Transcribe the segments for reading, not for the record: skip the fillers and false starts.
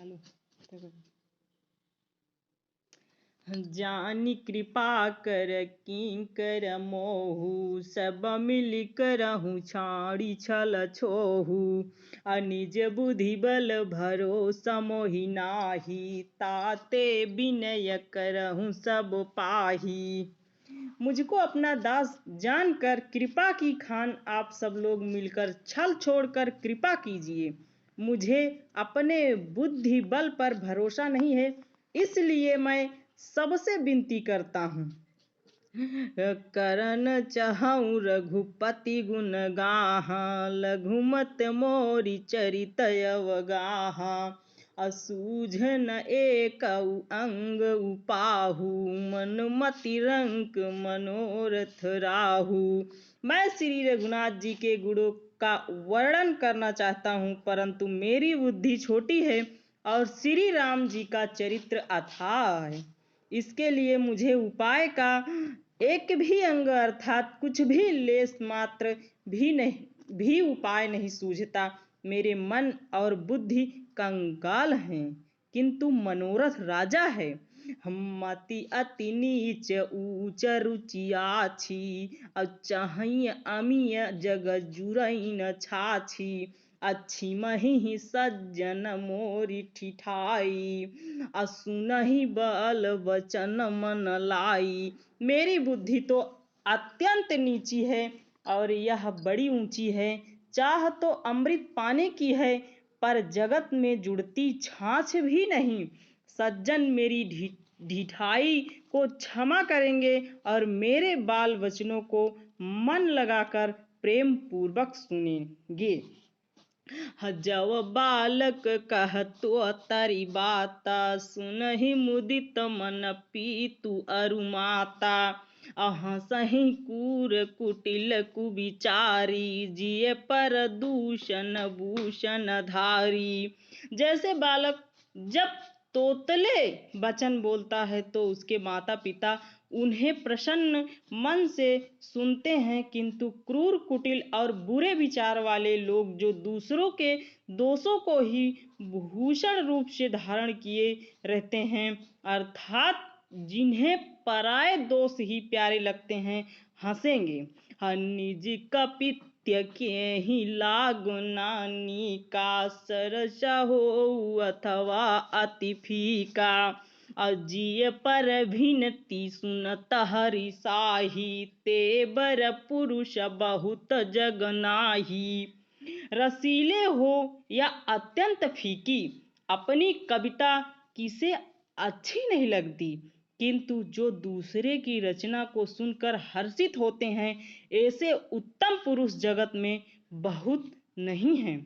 चालू। जानी कृपा कर किंकर मोहु, सब मिल करहु छाड़ी छल छोहु। अनिज बुद्धि बल भरोसा मोहि नाही, ताते विनय करहु सब पाही। मुझको अपना दास जानकर कृपा की खान आप सब लोग मिलकर छल छोड़कर कृपा कीजिए। मुझे अपने बुद्धि बल पर भरोसा नहीं है, इसलिए मैं सबसे विनती करता हूँ। करन चाहूँ रघुपति गुण गाहा, लघुमत मोरी चरित अवगाहा। असूझन एक अंग उपाहु, मनुमति रंक मनोरथ राहु। मैं श्री रघुनाथ जी के गुणों का वर्णन करना चाहता हूँ, परंतु मेरी बुद्धि छोटी है और श्री राम जी का चरित्र अथाह है। इसके लिए मुझे उपाय का एक भी अंग अर्थात कुछ भी लेस मात्र भी उपाय नहीं सूझता। मेरे मन और बुद्धि कंगाल हैं, किंतु मनोरथ राजा है। मति अति नीच ऊच रुचि आछी, चाहई अमीय जग जुरैन छाछी। अच्छी मही सज्जन मोरी ठिठाई, असुनहि बल वचन मन लाई। मेरी बुद्धि तो अत्यंत नीची है और यह बड़ी ऊंची है। चाह तो अमृत पाने की है, पर जगत में जुड़ती छाछ भी नहीं। सज्जन मेरी ढिठाई को क्षमा करेंगे और मेरे बाल वचनों को मन लगाकर प्रेम पूर्वक सुनेंगे। जब बालक कहतो तरी बाता, सुनहि मुदित मन पीतु अरु माता। अहसहि कूर कुटिल कुविचारी, जिये पर दूषण भूषण धारी। जैसे बालक जब तोतले वचन बोलता है तो उसके माता पिता उन्हें प्रसन्न मन से सुनते हैं, किंतु क्रूर कुटिल और बुरे विचार वाले लोग जो दूसरों के दोषों को ही भूषण रूप से धारण किए रहते हैं, अर्थात जिन्हें पराये दोष ही प्यारे लगते हैं, हंसेंगे। निज कपित्य के ही लागु नानी का, सरस हो अथवा अति फीका। अजिय पर भिनती सुनत हरि साही, ते बर पुरुष बहुत जग नाही। रसीले हो या अत्यंत फीकी, अपनी कविता किसे अच्छी नहीं लगती, किंतु जो दूसरे की रचना को सुनकर हर्षित होते हैं, ऐसे उत्तम पुरुष जगत में बहुत नहीं हैं।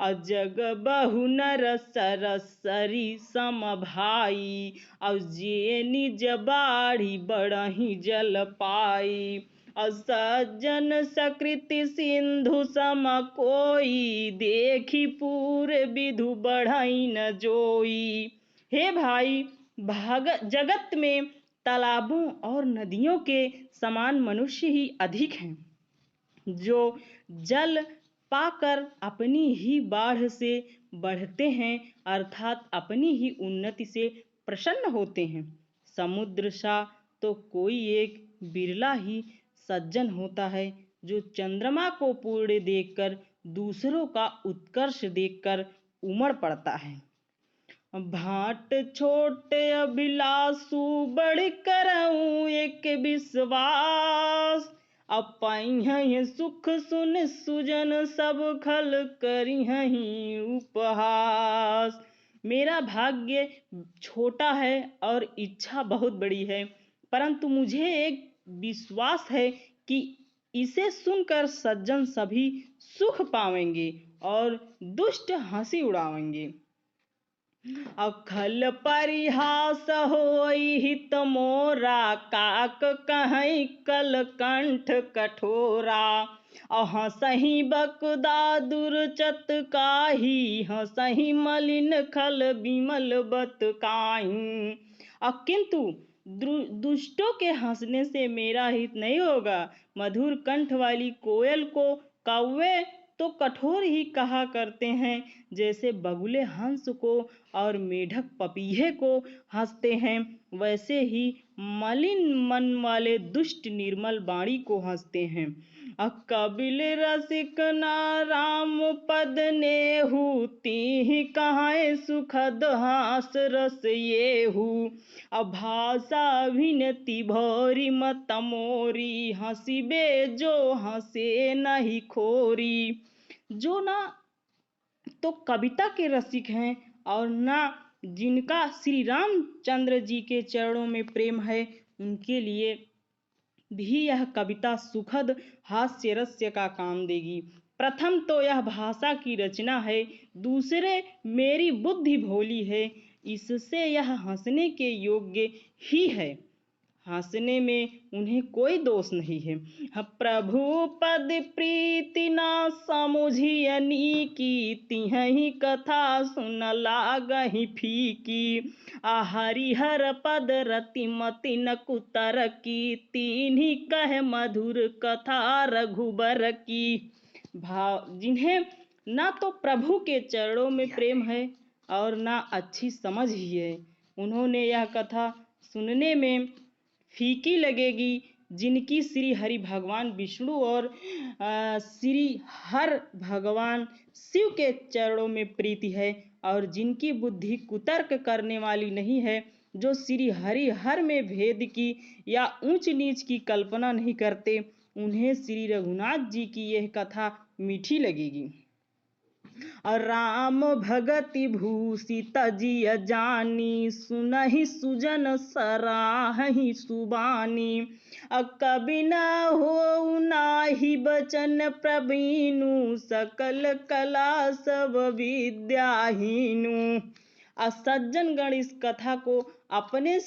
अजग बहु नर सरसरी सम भाई, और जे निज बाढ़ी बड़ही जल पाई। असज्जन सकृति सिंधु सम कोई, देखी पूरे विधु बढ़ई न जोई। हे भाई, जगत में तालाबों और नदियों के समान मनुष्य ही अधिक हैं, जो जल पाकर अपनी ही बाढ़ से बढ़ते हैं, अर्थात अपनी ही उन्नति से प्रसन्न होते हैं। समुद्र सा तो कोई एक बिरला ही सज्जन होता है, जो चंद्रमा को पूर्ण देखकर दूसरों का उत्कर्ष देखकर उमड़ पड़ता है। भाट छोटे अभिलाषु बढ़ करऊं एक विश्वास, अपहि सुख सुन सुजन सब खल करिहहि उपहास। मेरा भाग्य छोटा है और इच्छा बहुत बड़ी है, परंतु मुझे एक विश्वास है कि इसे सुनकर सज्जन सभी सुख पावेंगे और दुष्ट हंसी उड़ावेंगे। अखल परिहास होई हित मोरा, काक कहीं कल कंठ कठोरा। हंसहि बकुदा दुर्चत काही, हंसहि मलिन खल विमल बत काहीं। किंतु दुष्टों के हंसने से मेरा हित नहीं होगा। मधुर कंठ वाली कोयल को कौवे तो कठोर ही कहा करते हैं, जैसे बगुले हंस को और मेढक पपीहे को हंसते हैं, वैसे ही मलिन मन वाले दुष्ट निर्मल वाणी को हंसते हैं। कबिल रसिक ना राम पद नेहु, तिहि कहाए सुखद हास रस येहु। भाषा विनती भोरी मत मोरी, हंसिबे जो हंसे नहीं खोरी। जो ना तो कविता के रसिक हैं और ना जिनका श्री रामचंद्र जी के चरणों में प्रेम है, उनके लिए भी यह कविता सुखद हास्य रस्य का काम देगी। प्रथम तो यह भाषा की रचना है, दूसरे मेरी बुद्धि भोली है, इससे यह हंसने के योग्य ही है। हंसने में उन्हें कोई दोष नहीं है। प्रभु पद प्रीति ना समुझियनी की, तिहि कथा सुन लागहि फीकी। हरिहर पद रति मति न कुतर की, तिन्हि कह मधुर कथा रघुबर की। भाव जिन्हें ना तो प्रभु के चरणों में प्रेम है और ना अच्छी समझ ही है, उन्होंने यह कथा सुनने में फीकी लगेगी। जिनकी श्री हरि भगवान विष्णु और श्री हर भगवान शिव के चरणों में प्रीति है, और जिनकी बुद्धि कुतर्क करने वाली नहीं है, जो श्री हरि हर में भेद की या ऊंच नीच की कल्पना नहीं करते, उन्हें श्री रघुनाथ जी की यह कथा मीठी लगेगी। राम भगति भूषित जिय जानी, सुनहि सुजन सराहहि सुबानी। कवि न होउ नाहि बचन प्रवीणु, सकल कला सब विद्याहीनु। सज्जन गण इस कथा को अपने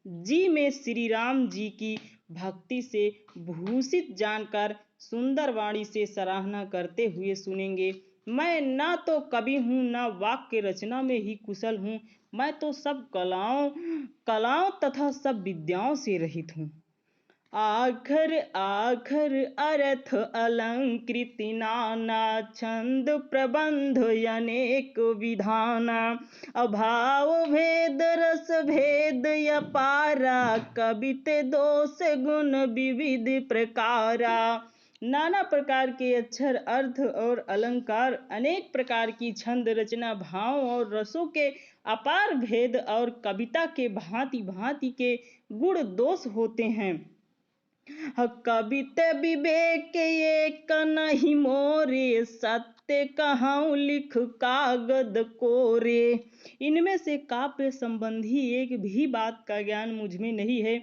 जी में श्री राम जी की भक्ति से भूषित जानकर सुंदर वाणी से सराहना करते हुए सुनेंगे। मैं ना तो कवि हूँ, ना वाक्य रचना में ही कुशल हूँ, मैं तो सब कलाओं तथा सब विद्याओं से रहित हूँ। आखर आखर अर्थ अलंकृति नाना, छंद प्रबंध अनेक विधाना। अभाव भेद रस भेद अपारा, कविते दोष गुण विविध प्रकारा। नाना प्रकार के अक्षर अर्थ और अलंकार, अनेक प्रकार की छंद रचना भाव और रसों के अपार भेद और कविता के भांति भांति के गुण दोष होते हैं। कविते विवेक एक नहीं मोरे, सत्य कहूँ लिख कागद कोरे। इनमें से काव्य संबंधी एक भी बात का ज्ञान मुझ में नहीं है,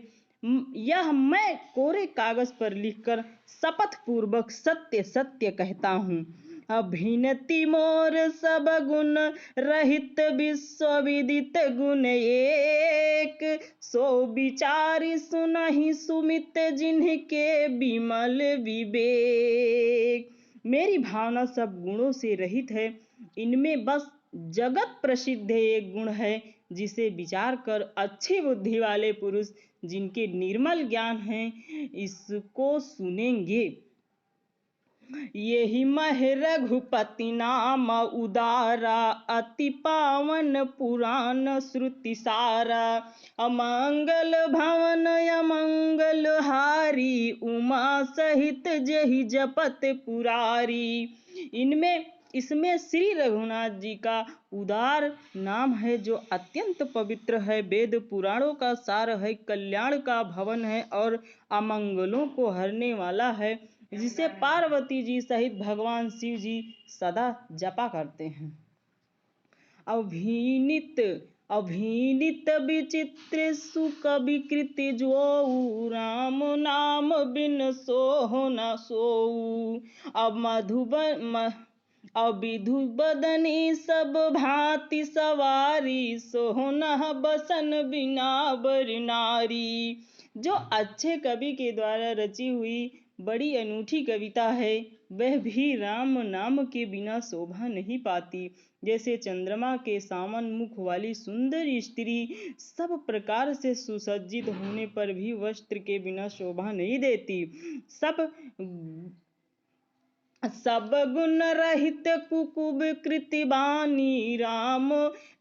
यह मैं कोरे कागज पर लिखकर शपथ पूर्वक सत्य सत्य कहता हूँ। अभिनति मोर सब गुण रहित, विश्व विदित गुण एक। सो विचारी सुनहि सुमित, जिनके विमल विवेक। मेरी भावना सब गुणों से रहित है, इनमें बस जगत प्रसिद्ध एक गुण है, जिसे विचार कर अच्छी बुद्धि वाले पुरुष, जिनके निर्मल ज्ञान है, इसको सुनेंगे। यही मह रघुपति नाम उदारा, अति पावन पुराण श्रुति सारा। अमंगल भवन अमंगल हारी, उमा सहित जहि जपत पुरारी। इसमें श्री रघुनाथ जी का उदार नाम है, जो अत्यंत पवित्र है, वेद पुराणों का सार है, कल्याण का भवन है और अमंगलों को हरने वाला है, जिसे पार्वती जी सहित भगवान शिव जी सदा जपा करते हैं। अभिनीत विचित्र सुकवि कृति जोऊ, राम नाम बिन सोह न सोऊ। विधु बदनी सब भांति सवारी, सोहना बसन बिना बर नारी। जो अच्छे कवि के द्वारा रची हुई बड़ी अनूठी कविता है, वह भी राम नाम के बिना शोभा नहीं पाती। जैसे चंद्रमा के सावन मुख वाली सुंदर स्त्री सब प्रकार से सुसज्जित होने पर भी वस्त्र के बिना शोभा नहीं देती। सब गुण रहित कुकुब कृति बानी, राम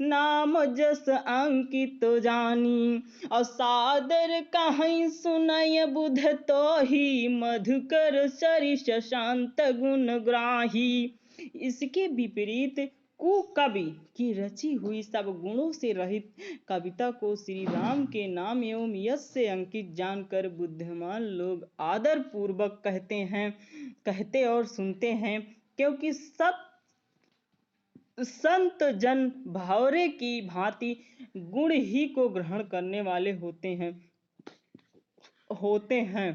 नाम जस अंकित जानी। और सादर कहीं सुनय बुध तो ही, मधुकर सरिस शांत गुण ग्राही। इसके विपरीत कुकवि की रची हुई सब गुणों से रहित कविता को श्री राम के नाम एवं यश से अंकित जानकर बुद्धिमान लोग आदर पूर्वक कहते और सुनते हैं, क्योंकि संत जन भावरे की भांति गुण ही को ग्रहण करने वाले होते हैं।